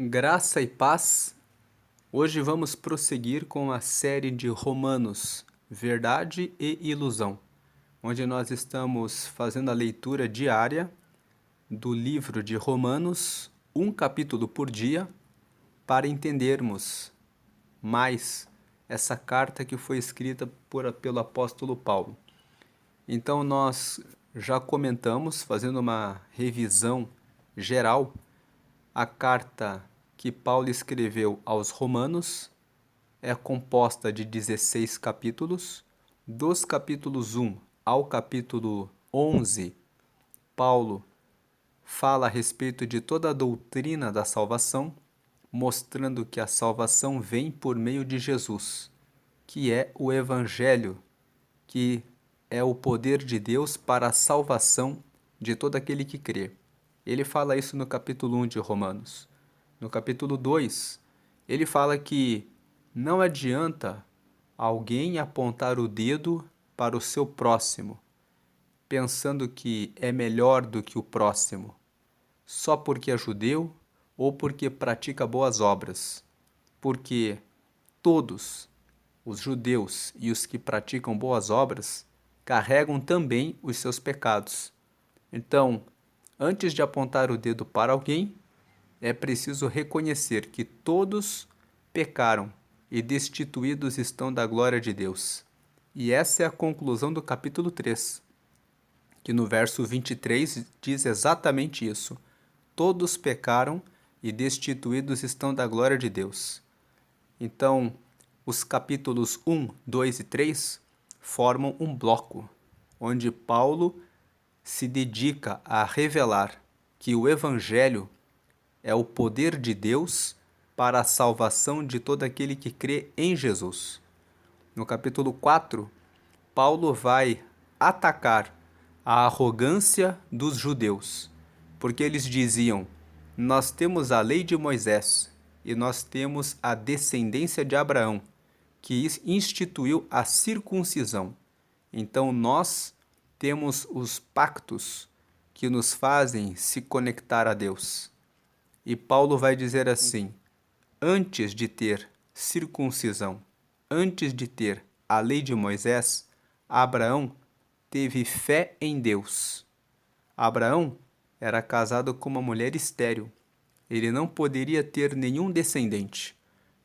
Graça e paz. Hoje vamos prosseguir com a série de Romanos, Verdade e Ilusão, onde nós estamos fazendo a leitura diária do livro de Romanos, um capítulo por dia, para entendermos mais essa carta que foi escrita pelo apóstolo Paulo. Então nós já comentamos, fazendo uma revisão geral, a carta que Paulo escreveu aos Romanos é composta de 16 capítulos. Dos capítulos 1 ao capítulo 11, Paulo fala a respeito de toda a doutrina da salvação, mostrando que a salvação vem por meio de Jesus, que é o Evangelho, que é o poder de Deus para a salvação de todo aquele que crê. Ele fala isso no capítulo 1 de Romanos. No capítulo 2, ele fala que não adianta alguém apontar o dedo para o seu próximo, pensando que é melhor do que o próximo, só porque é judeu ou porque pratica boas obras. Porque todos, os judeus e os que praticam boas obras, carregam também os seus pecados. Então, antes de apontar o dedo para alguém, é preciso reconhecer que todos pecaram e destituídos estão da glória de Deus. E essa é a conclusão do capítulo 3, que no verso 23 diz exatamente isso. Todos pecaram e destituídos estão da glória de Deus. Então, os capítulos 1, 2 e 3 formam um bloco, onde Paulo se dedica a revelar que o Evangelho é o poder de Deus para a salvação de todo aquele que crê em Jesus. No capítulo 4, Paulo vai atacar a arrogância dos judeus, porque eles diziam: nós temos a lei de Moisés e nós temos a descendência de Abraão, que instituiu a circuncisão. Então nós temos os pactos que nos fazem se conectar a Deus. E Paulo vai dizer assim: antes de ter circuncisão, antes de ter a lei de Moisés, Abraão teve fé em Deus. Abraão era casado com uma mulher estéril. Ele não poderia ter nenhum descendente.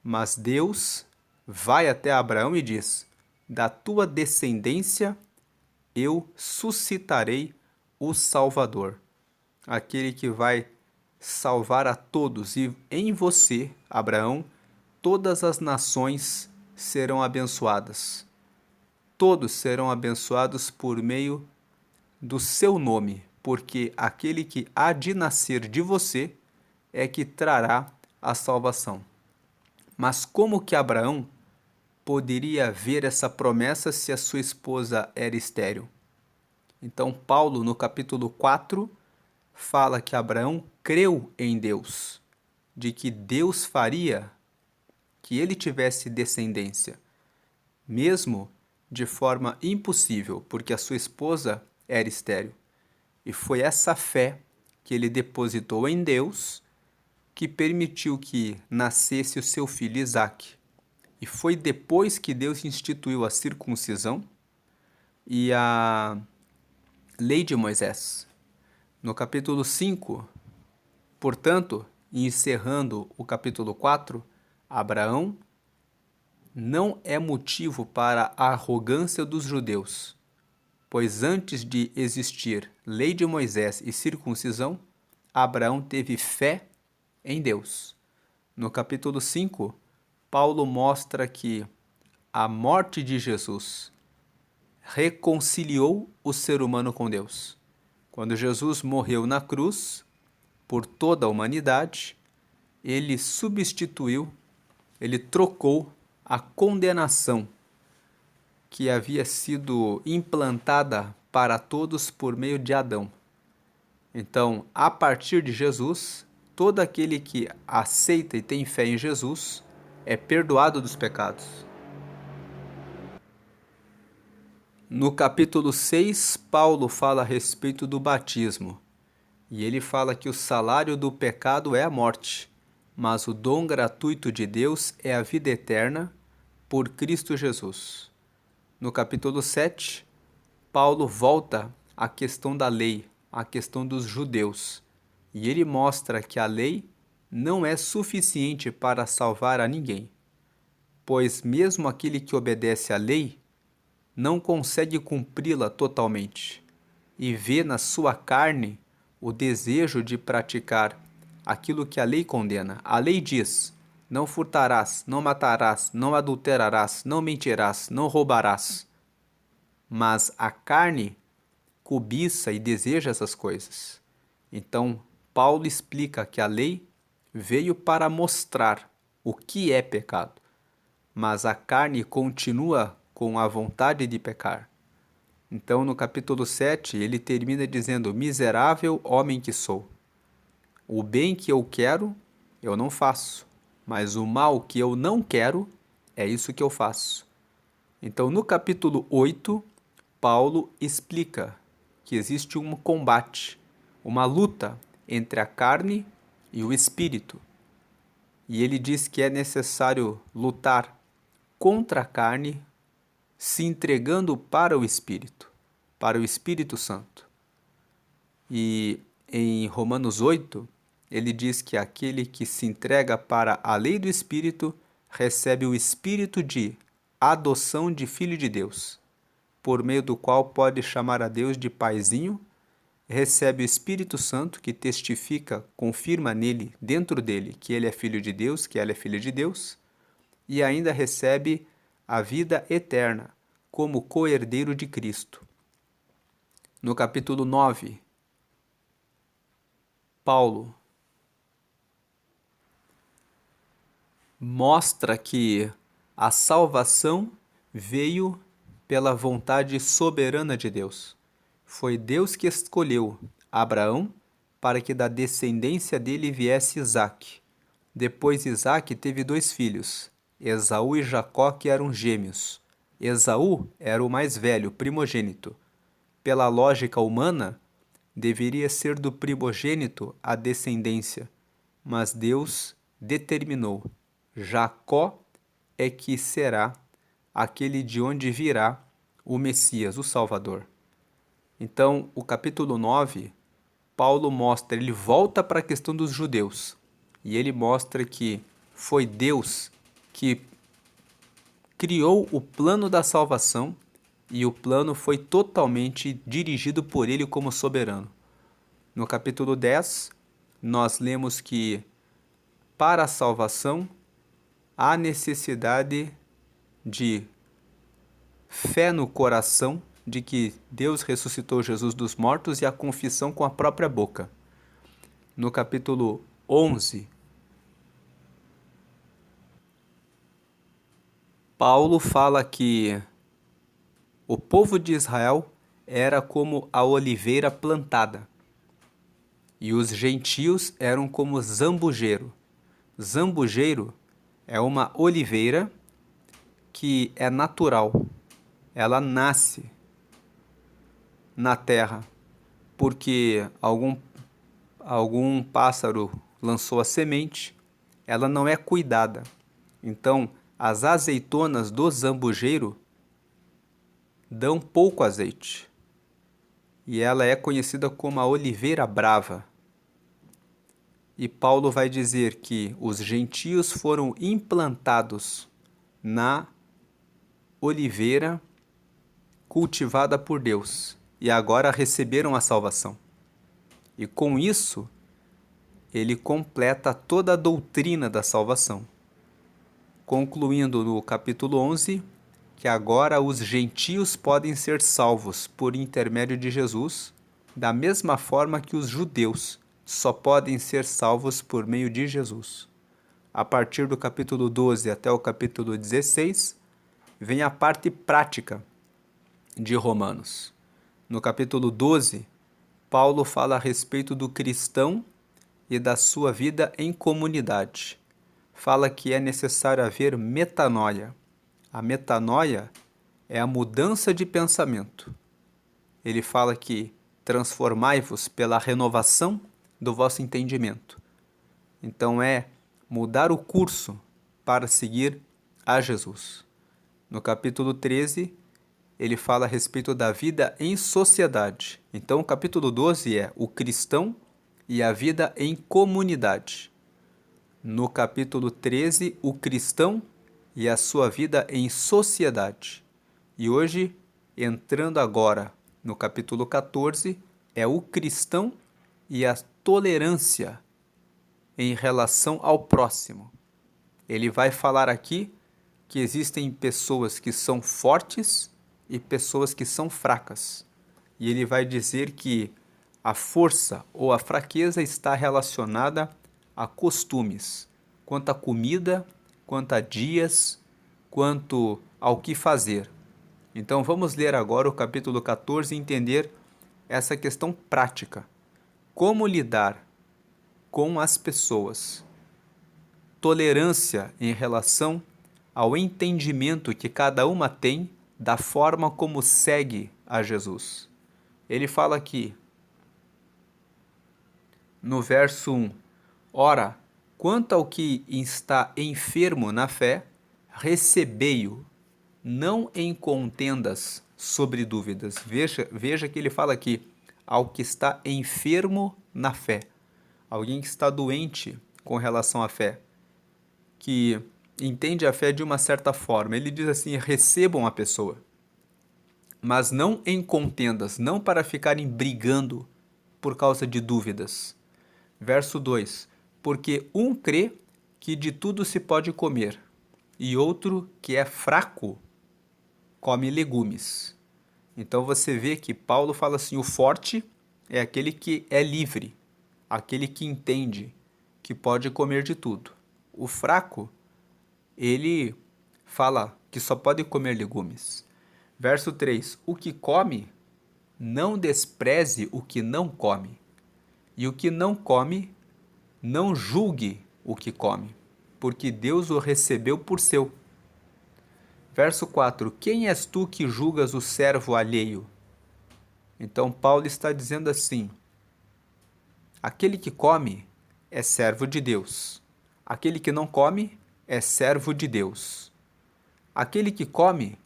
Mas Deus vai até Abraão e diz: da tua descendência eu suscitarei o Salvador, aquele que vai salvar a todos, e em você, Abraão, todas as nações serão abençoadas. Todos serão abençoados por meio do seu nome, porque aquele que há de nascer de você é que trará a salvação. Mas como que Abraão poderia ver essa promessa se a sua esposa era estéril? Então Paulo, no capítulo 4, fala que Abraão creu em Deus, de que Deus faria que ele tivesse descendência, mesmo de forma impossível, porque a sua esposa era estéril. E foi essa fé que ele depositou em Deus que permitiu que nascesse o seu filho Isaque. E foi depois que Deus instituiu a circuncisão e a lei de Moisés. No capítulo 5, portanto, encerrando o capítulo 4, Abraão não é motivo para a arrogância dos judeus, pois antes de existir lei de Moisés e circuncisão, Abraão teve fé em Deus. No capítulo 5, Paulo mostra que a morte de Jesus reconciliou o ser humano com Deus. Quando Jesus morreu na cruz, por toda a humanidade, ele substituiu, ele trocou a condenação que havia sido implantada para todos por meio de Adão. Então, a partir de Jesus, todo aquele que aceita e tem fé em Jesus é perdoado dos pecados. No capítulo 6, Paulo fala a respeito do batismo. E ele fala que o salário do pecado é a morte. mas o dom gratuito de Deus é a vida eterna por Cristo Jesus. No capítulo 7, Paulo volta à questão da lei, à questão dos judeus, e ele mostra que a lei não é suficiente para salvar a ninguém, pois mesmo aquele que obedece à lei não consegue cumpri-la totalmente e vê na sua carne o desejo de praticar aquilo que a lei condena. A lei diz: não furtarás, não matarás, não adulterarás, não mentirás, não roubarás. Mas a carne cobiça e deseja essas coisas. Então, Paulo explica que a lei veio para mostrar o que é pecado, mas a carne continua com a vontade de pecar. Então, no capítulo 7, ele termina dizendo: miserável homem que sou. O bem que eu quero, eu não faço, mas o mal que eu não quero, é isso que eu faço. Então, no capítulo 8, Paulo explica que existe um combate, uma luta entre a carne e o espírito. E ele diz que é necessário lutar contra a carne, se entregando para o Espírito Santo. E em Romanos 8, ele diz que aquele que se entrega para a lei do Espírito recebe o Espírito de adoção de filho de Deus, por meio do qual pode chamar a Deus de paizinho, recebe o Espírito Santo que testifica, confirma nele, dentro dele, que ele é filho de Deus, que ela é filha de Deus, e ainda recebe a vida eterna como co-herdeiro de Cristo. No capítulo 9, Paulo mostra que a salvação veio pela vontade soberana de Deus. Foi Deus que escolheu Abraão para que da descendência dele viesse Isaque. Depois Isaque teve 2 filhos, Esaú e Jacó, que eram gêmeos. Esaú era o mais velho, primogênito. Pela lógica humana, deveria ser do primogênito a descendência, mas Deus determinou: Jacó é que será aquele de onde virá o Messias, o Salvador. Então, o capítulo 9, Paulo mostra, ele volta para a questão dos judeus, e ele mostra que foi Deus que criou o plano da salvação, e o plano foi totalmente dirigido por ele como soberano. No capítulo 10, nós lemos que para a salvação há necessidade de fé no coração de que Deus ressuscitou Jesus dos mortos e a confissão com a própria boca. No capítulo 11, Paulo fala que o povo de Israel era como a oliveira plantada e os gentios eram como zambujeiro. Zambujeiro é uma oliveira que é natural, ela nasce na terra porque algum pássaro lançou a semente, ela não é cuidada. Então, as azeitonas do zambujeiro dão pouco azeite. E ela é conhecida como a oliveira brava. E Paulo vai dizer que os gentios foram implantados na oliveira cultivada por Deus e agora receberam a salvação. E com isso, ele completa toda a doutrina da salvação, concluindo no capítulo 11 que agora os gentios podem ser salvos por intermédio de Jesus, da mesma forma que os judeus só podem ser salvos por meio de Jesus. A partir do capítulo 12 até o capítulo 16, vem a parte prática de Romanos. No capítulo 12, Paulo fala a respeito do cristão e da sua vida em comunidade. Fala que é necessário haver metanoia. A metanoia é a mudança de pensamento. Ele fala que transformai-vos pela renovação do vosso entendimento. Então é mudar o curso para seguir a Jesus. No capítulo 13, ele fala a respeito da vida em sociedade. Então, o capítulo 12 é o cristão e a vida em comunidade. No capítulo 13, o cristão e a sua vida em sociedade. E hoje, entrando agora no capítulo 14, é o cristão e a tolerância em relação ao próximo. Ele vai falar aqui que existem pessoas que são fortes e pessoas que são fracas. E ele vai dizer que a força ou a fraqueza está relacionada a costumes, quanto a comida, quanto a dias, quanto ao que fazer. Então vamos ler agora o capítulo 14 e entender essa questão prática. Como lidar com as pessoas. Tolerância em relação ao entendimento que cada uma tem da forma como segue a Jesus. Ele fala aqui, no verso 1, ora, quanto ao que está enfermo na fé, recebei-o, não em contendas sobre dúvidas. Veja que ele fala aqui, ao que está enfermo na fé. Alguém que está doente com relação à fé, que entende a fé de uma certa forma. Ele diz assim, recebam a pessoa, mas não em contendas, não para ficarem brigando por causa de dúvidas. Verso 2, porque um crê que de tudo se pode comer, e outro que é fraco come legumes. Então você vê que Paulo fala assim, o forte é aquele que é livre, aquele que entende que pode comer de tudo. O fraco, ele fala que só pode comer legumes. Verso 3, o que come, não despreze o que não come, e o que não come, não julgue o que come, porque Deus o recebeu por seu. Verso 4, quem és tu que julgas o servo alheio? Então Paulo está dizendo assim, aquele que come é servo de Deus. Aquele que não come é servo de Deus. Aquele que come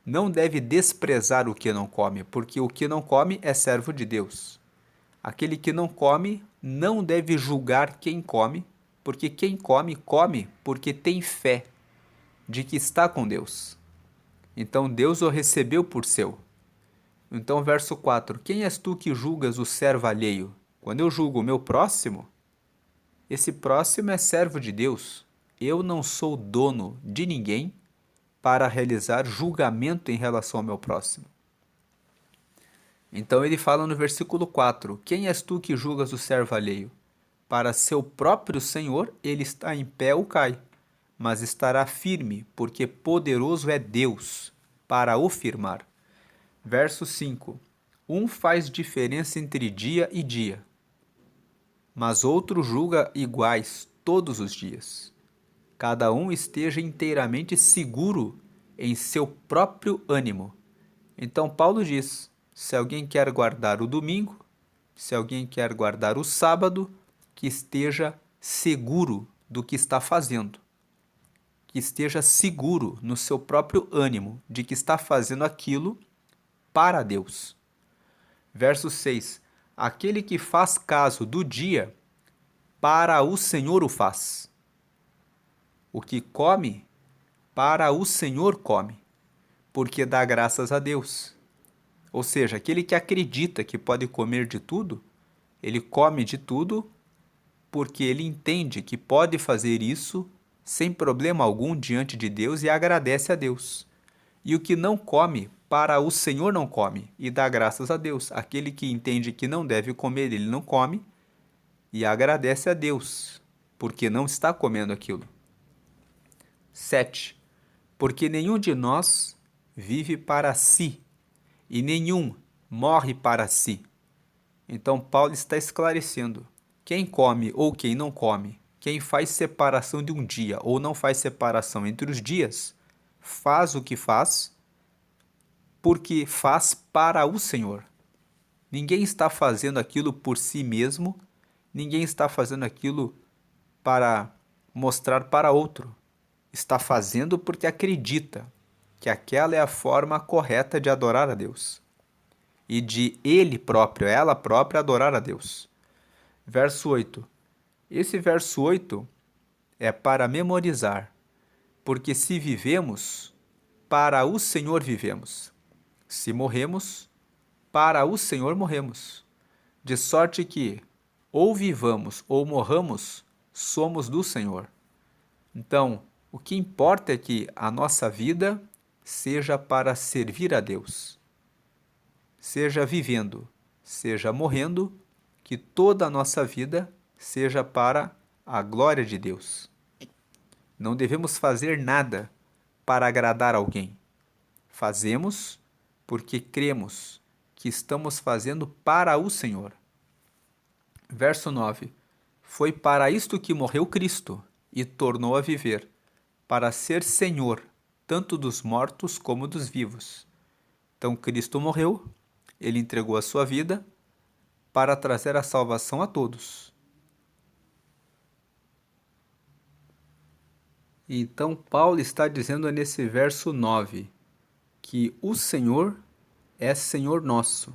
não deve desprezar o que não come, porque o que não come é servo de Deus. Aquele que não come não deve julgar quem come, porque quem come, come porque tem fé de que está com Deus. Então Deus o recebeu por seu. Então, verso 4, quem és tu que julgas o servo alheio? Quando eu julgo o meu próximo, esse próximo é servo de Deus. Eu não sou dono de ninguém para realizar julgamento em relação ao meu próximo. Então ele fala no versículo 4, quem és tu que julgas o servo alheio? Para seu próprio Senhor ele está em pé ou cai, mas estará firme, porque poderoso é Deus para o firmar. Verso 5, um faz diferença entre dia e dia, mas outro julga iguais todos os dias. Cada um esteja inteiramente seguro em seu próprio ânimo. Então Paulo diz, se alguém quer guardar o domingo, se alguém quer guardar o sábado, que esteja seguro do que está fazendo. Que esteja seguro no seu próprio ânimo de que está fazendo aquilo para Deus. Verso 6. Aquele que faz caso do dia, para o Senhor o faz. O que come, para o Senhor come, porque dá graças a Deus. Ou seja, aquele que acredita que pode comer de tudo, ele come de tudo porque ele entende que pode fazer isso sem problema algum diante de Deus e agradece a Deus. E o que não come, para o Senhor não come e dá graças a Deus. Aquele que entende que não deve comer, ele não come e agradece a Deus, porque não está comendo aquilo. 7. Porque nenhum de nós vive para si, e nenhum morre para si. Então Paulo está esclarecendo, quem come ou quem não come, quem faz separação de um dia ou não faz separação entre os dias, faz o que faz, porque faz para o Senhor. Ninguém está fazendo aquilo por si mesmo, ninguém está fazendo aquilo para mostrar para outro. Está fazendo porque acredita que aquela é a forma correta de adorar a Deus e de ele próprio, ela própria, adorar a Deus. Verso 8. Esse verso 8 é para memorizar, porque se vivemos, para o Senhor vivemos. Se morremos, para o Senhor morremos. De sorte que, ou vivamos ou morramos, somos do Senhor. Então, o que importa é que a nossa vida seja para servir a Deus. Seja vivendo, seja morrendo, que toda a nossa vida seja para a glória de Deus. Não devemos fazer nada para agradar alguém. Fazemos porque cremos que estamos fazendo para o Senhor. Verso 9. Foi para isto que morreu Cristo e tornou a viver, para ser Senhor, tanto dos mortos como dos vivos. Então Cristo morreu, ele entregou a sua vida para trazer a salvação a todos. Então Paulo está dizendo nesse verso 9 que o Senhor é Senhor nosso,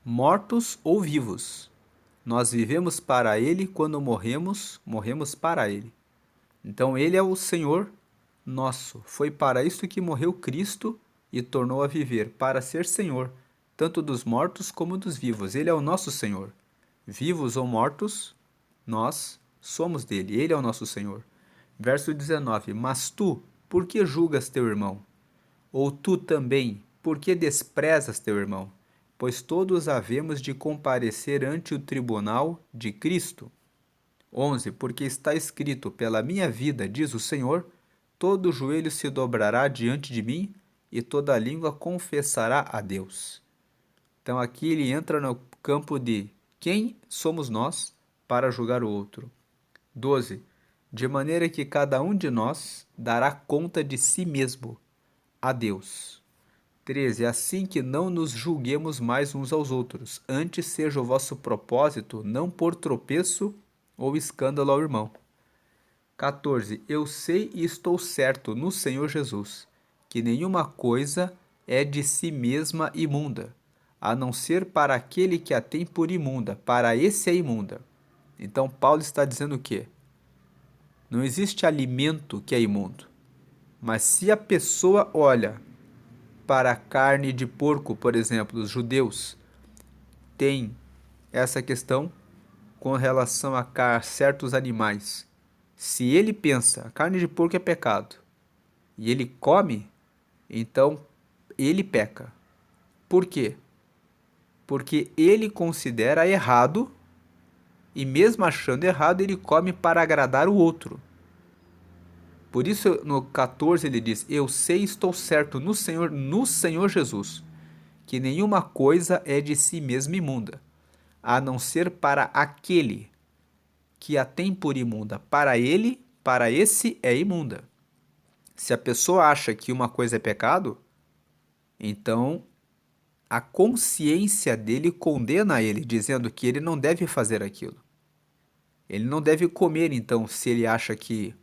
mortos ou vivos. Nós vivemos para Ele, quando morremos, morremos para Ele. Então Ele é o Senhor nosso. Foi para isso que morreu Cristo e tornou a viver, para ser Senhor, tanto dos mortos como dos vivos. Ele é o nosso Senhor. Vivos ou mortos, nós somos dele. Ele é o nosso Senhor. Verso 19. Mas tu, por que julgas teu irmão? Ou tu também, por que desprezas teu irmão? Pois todos havemos de comparecer ante o tribunal de Cristo. 11. Porque está escrito, pela minha vida, diz o Senhor, todo joelho se dobrará diante de mim e toda língua confessará a Deus. Então aqui ele entra no campo de quem somos nós para julgar o outro. 12. De maneira que cada um de nós dará conta de si mesmo a Deus. 13. Assim que não nos julguemos mais uns aos outros, antes seja o vosso propósito não pôr tropeço ou escândalo ao irmão. 14. Eu sei e estou certo no Senhor Jesus, que nenhuma coisa é de si mesma imunda, a não ser para aquele que a tem por imunda, para esse é imunda. Então Paulo está dizendo o quê? Não existe alimento que é imundo, mas se a pessoa olha para a carne de porco, por exemplo, os judeus têm essa questão com relação a certos animais. Se ele pensa, a carne de porco é pecado, e ele come, então ele peca. Por quê? Porque ele considera errado, e mesmo achando errado, ele come para agradar o outro. Por isso, no 14 ele diz, eu sei e estou certo no Senhor Jesus, que nenhuma coisa é de si mesma imunda, a não ser para aquele que a tem por imunda. Para ele, para esse é imunda. Se a pessoa acha que uma coisa é pecado, então a consciência dele condena ele, dizendo que ele não deve fazer aquilo. Ele não deve comer, então, se ele acha que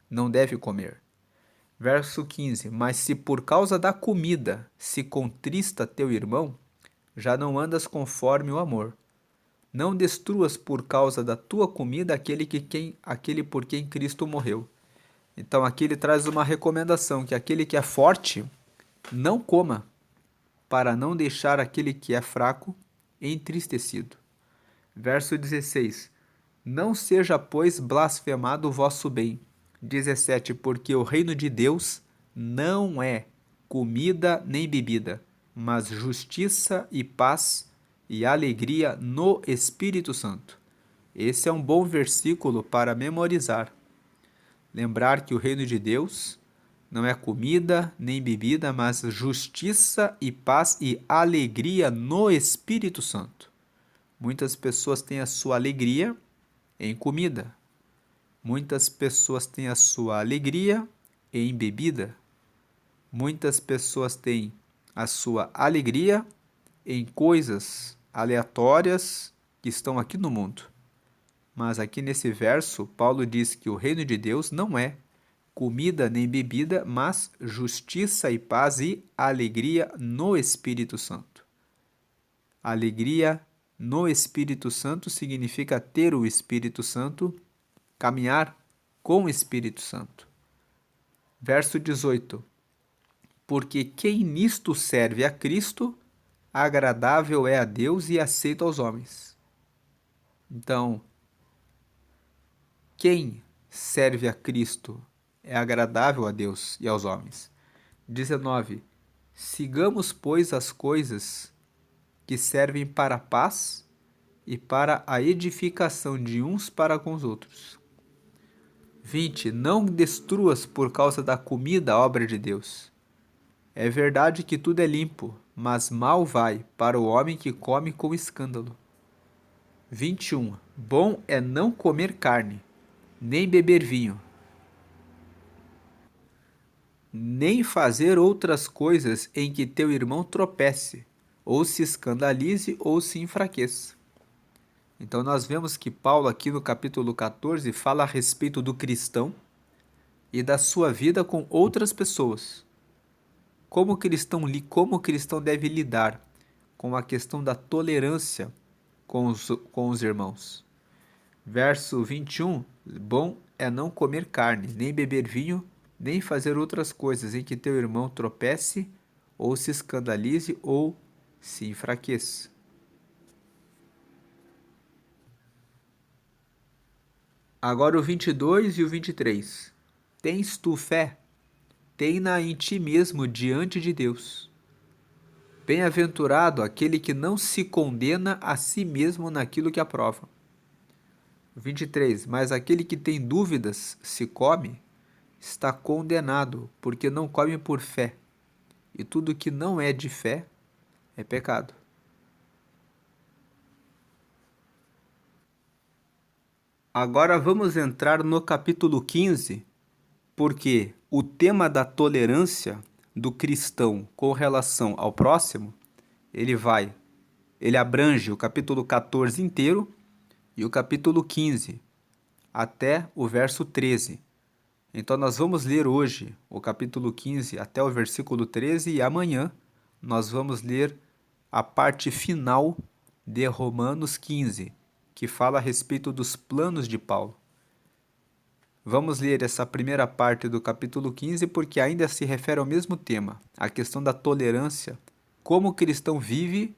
não deve comer. Verso 15. Mas se por causa da comida se contrista teu irmão, já não andas conforme o amor. Não destruas por causa da tua comida aquele por quem Cristo morreu. Então aqui ele traz uma recomendação, que aquele que é forte não coma, para não deixar aquele que é fraco entristecido. Verso 16. Não seja, pois, blasfemado o vosso bem. 17. Porque o reino de Deus não é comida nem bebida, mas justiça e paz e alegria no Espírito Santo. Esse é um bom versículo para memorizar. Lembrar que o reino de Deus não é comida nem bebida, mas justiça e paz e alegria no Espírito Santo. Muitas pessoas têm a sua alegria em comida. Muitas pessoas têm a sua alegria em bebida. Muitas pessoas têm a sua alegria em coisas aleatórias que estão aqui no mundo. Mas aqui nesse verso, Paulo diz que o reino de Deus não é comida nem bebida, mas justiça e paz e alegria no Espírito Santo. Alegria no Espírito Santo significa ter o Espírito Santo, caminhar com o Espírito Santo. Verso 18. Porque quem nisto serve a Cristo, agradável é a Deus e aceito aos homens. Então, quem serve a Cristo é agradável a Deus e aos homens. 19. Sigamos, pois, as coisas que servem para a paz e para a edificação de uns para com os outros. 20. Não destruas por causa da comida a obra de Deus. É verdade que tudo é limpo, mas mal vai para o homem que come com escândalo. 21. Bom é não comer carne, nem beber vinho, nem fazer outras coisas em que teu irmão tropece, ou se escandalize ou se enfraqueça. Então nós vemos que Paulo aqui no capítulo 14 fala a respeito do cristão e da sua vida com outras pessoas. Como o cristão deve lidar com a questão da tolerância com os irmãos. Verso 21, bom é não comer carne, nem beber vinho, nem fazer outras coisas em que teu irmão tropece, ou se escandalize, ou se enfraqueça. Agora o 22 e o 23. Tens tu fé? Tem-na em ti mesmo diante de Deus. Bem-aventurado aquele que não se condena a si mesmo naquilo que aprova. 23. Mas aquele que tem dúvidas, se come, está condenado, porque não come por fé. E tudo que não é de fé é pecado. Agora vamos entrar no capítulo 15, porque o tema da tolerância do cristão com relação ao próximo, ele abrange o capítulo 14 inteiro e o capítulo 15 até o verso 13. Então nós vamos ler hoje o capítulo 15 até o versículo 13 e amanhã nós vamos ler a parte final de Romanos 15, que fala a respeito dos planos de Paulo. Vamos ler essa primeira parte do capítulo 15 porque ainda se refere ao mesmo tema, a questão da tolerância, como o cristão vive,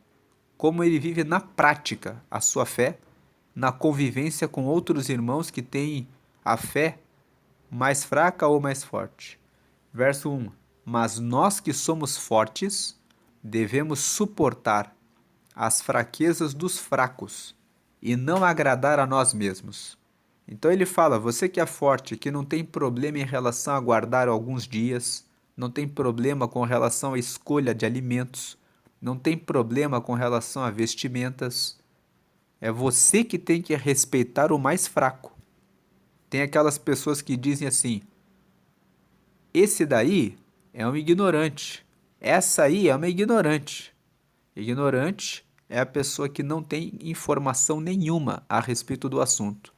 como ele vive na prática a sua fé, na convivência com outros irmãos que têm a fé mais fraca ou mais forte. Verso 1. Mas nós que somos fortes, devemos suportar as fraquezas dos fracos e não agradar a nós mesmos. Então ele fala, você que é forte, que não tem problema em relação a guardar alguns dias, não tem problema com relação à escolha de alimentos, não tem problema com relação a vestimentas, é você que tem que respeitar o mais fraco. Tem aquelas pessoas que dizem assim, esse daí é um ignorante, essa aí é uma ignorante. Ignorante é a pessoa que não tem informação nenhuma a respeito do assunto.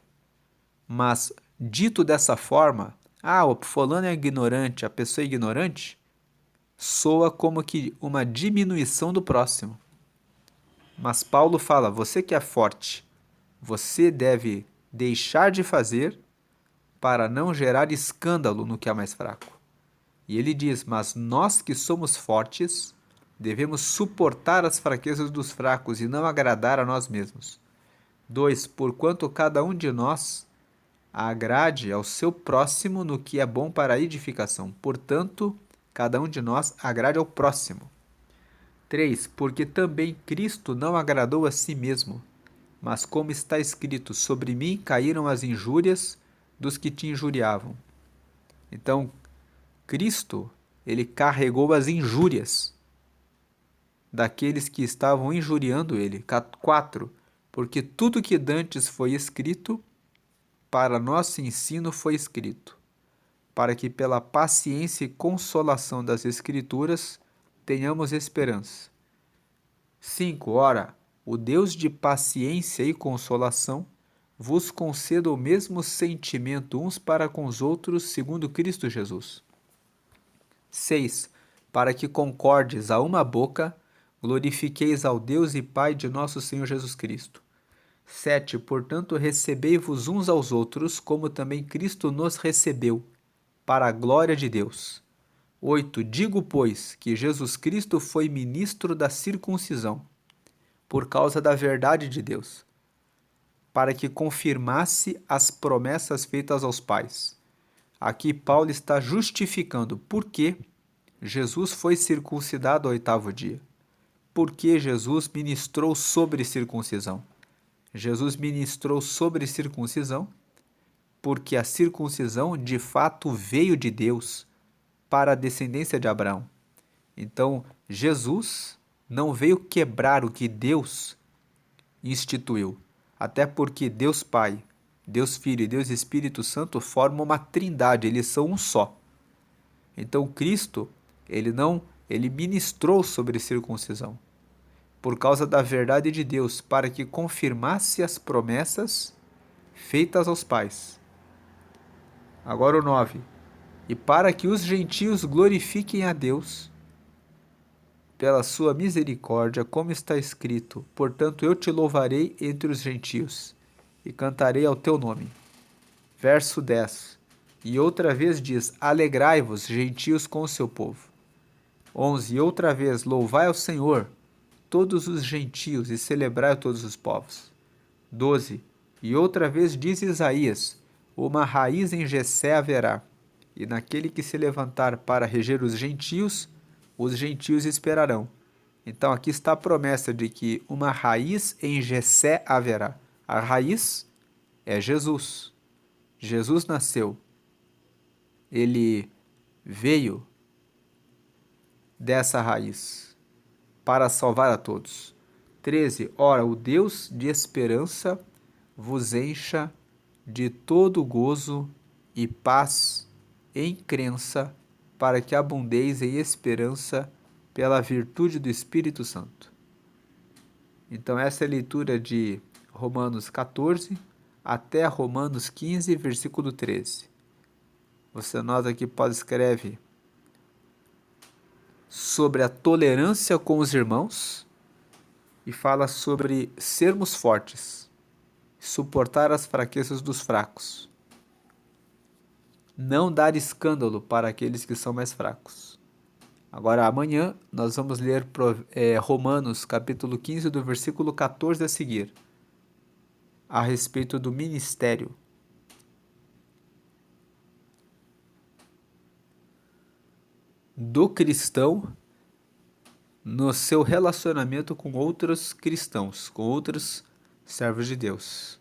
Mas, dito dessa forma, o fulano é ignorante, a pessoa é ignorante, soa como que uma diminuição do próximo. Mas Paulo fala, você que é forte, você deve deixar de fazer para não gerar escândalo no que é mais fraco. E ele diz, mas nós que somos fortes, devemos suportar as fraquezas dos fracos e não agradar a nós mesmos. 2. Porquanto cada um de nós agrade ao seu próximo no que é bom para a edificação. Portanto, cada um de nós agrade ao próximo. 3. Porque também Cristo não agradou a si mesmo, mas como está escrito, sobre mim caíram as injúrias dos que te injuriavam. Então, Cristo, ele carregou as injúrias daqueles que estavam injuriando ele. 4. Porque tudo que dantes foi escrito, para nosso ensino foi escrito, para que pela paciência e consolação das Escrituras tenhamos esperança. 5. Ora, o Deus de paciência e consolação vos conceda o mesmo sentimento uns para com os outros, segundo Cristo Jesus. 6. Para que concordes a uma boca, glorifiqueis ao Deus e Pai de nosso Senhor Jesus Cristo. 7. Portanto, recebei-vos uns aos outros, como também Cristo nos recebeu, para a glória de Deus. 8. Digo, pois, que Jesus Cristo foi ministro da circuncisão, por causa da verdade de Deus, para que confirmasse as promessas feitas aos pais. Aqui Paulo está justificando por que Jesus foi circuncidado ao 8º dia. Por que Jesus ministrou sobre circuncisão? Jesus ministrou sobre circuncisão porque a circuncisão de fato veio de Deus para a descendência de Abraão. Então, Jesus não veio quebrar o que Deus instituiu, até porque Deus Pai, Deus Filho e Deus Espírito Santo formam uma trindade, eles são um só. Então, Cristo, ele ministrou sobre circuncisão, por causa da verdade de Deus, para que confirmasse as promessas feitas aos pais. Agora o 9. E para que os gentios glorifiquem a Deus pela sua misericórdia, como está escrito: portanto eu te louvarei entre os gentios e cantarei ao teu nome. Verso 10. E outra vez diz: alegrai-vos, gentios, com o seu povo. 11. E outra vez, louvai ao Senhor, todos os gentios, e celebrai a todos os povos. 12. E outra vez diz Isaías: uma raiz em Jessé haverá, e naquele que se levantar para reger os gentios esperarão. Então aqui está a promessa de que uma raiz em Jessé haverá. A raiz é Jesus. Jesus nasceu. Ele veio dessa raiz para salvar a todos. 13. Ora, o Deus de esperança vos encha de todo gozo e paz em crença, para que abundeis em esperança pela virtude do Espírito Santo. Então essa é a leitura de Romanos 14 até Romanos 15, versículo 13. Você nota que Paulo escreve sobre a tolerância com os irmãos e fala sobre sermos fortes, suportar as fraquezas dos fracos, não dar escândalo para aqueles que são mais fracos. Agora, amanhã, nós vamos ler Romanos, capítulo 15, do versículo 14 a seguir, a respeito do ministério. Do cristão no seu relacionamento com outros cristãos, com outros servos de Deus.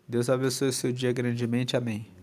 Deus abençoe o seu dia grandemente. Amém.